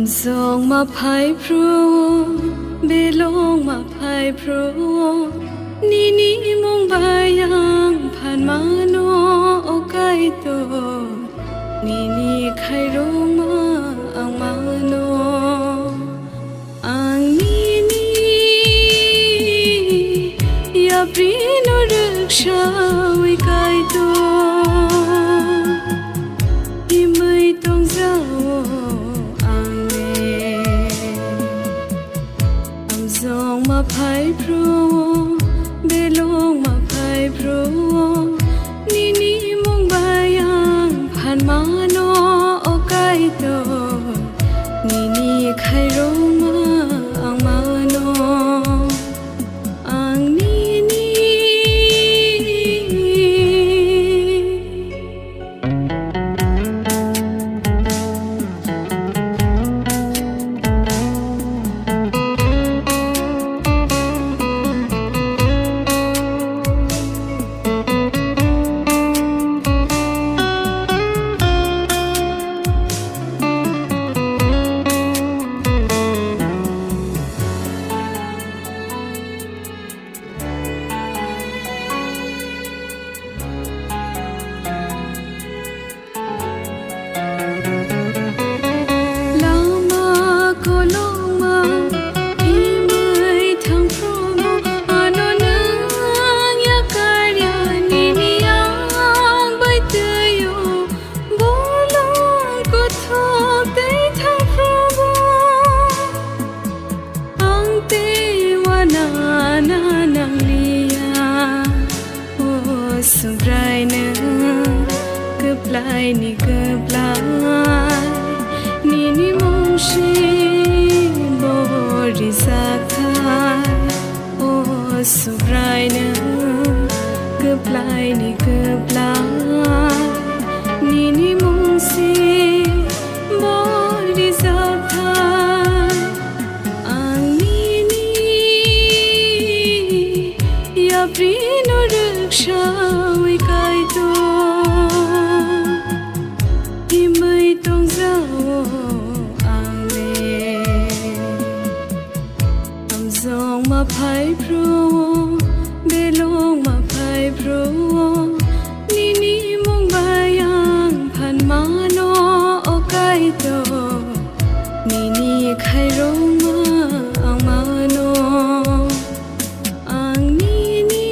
song ma phai pro belong ma phai pro ni ni mong bayang phan ma no o kai to ni ni khai rong ma ang ma no ang ni ni ya pri no raksha wi kai to i mai tong zao song ma phai pro belong ma phai pro ni ni mong bayang phan ma no o kai to ni ni khai rong ma ang ma no ang ni ni sungrai na keplai ni keplai ni ni mong shi bori sakai oh sungrai na keplai ni keplai ni ni mong shi bori sakai ang ni ni ya pri no raksha wi kai to i mai tong zao ang le am song ma phai pro belong ma phai pro ni ni mong bayang phan ma no o kai to ni ni khai rong ma ang ma no ang ni ni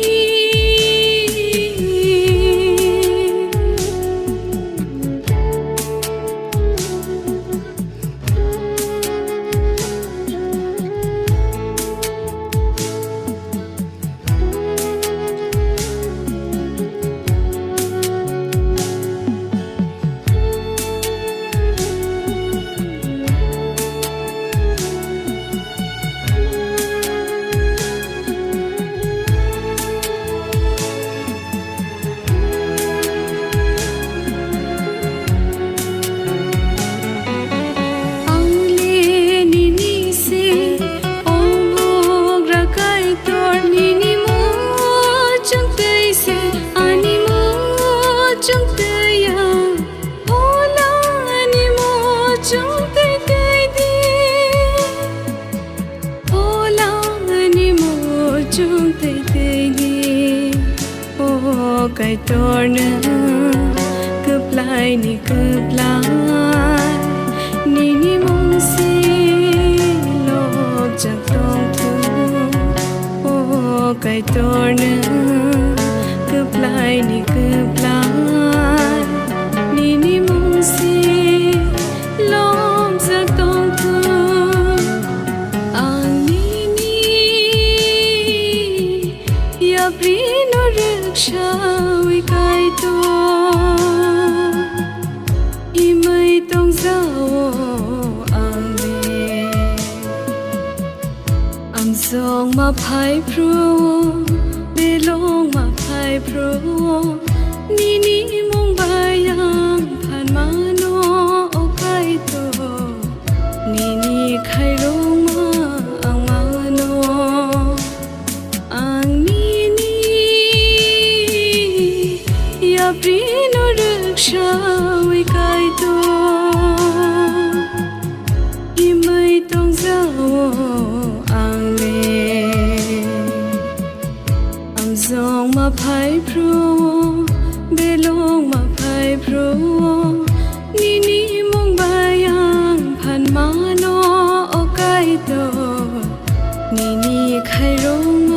kai tor na keplai ni keplai ni ni mong si lok jak tong thu oh kai tor na keplai ni keplai ni ni mong si lok jak tong thu ang ni ni ya pri no raksha wi kai to i mai tong zao ang le am song ma phai pro belong ma phai pro ni ni mong bayang phan ma no o kai to ni ni khai rong ma ang ma no ang ni ni ya pri no raksha wi kai to i พรูเบลงมาไพ่พรูนี่มงบายังผ่านมาโนโอไกโตนี่ใครรง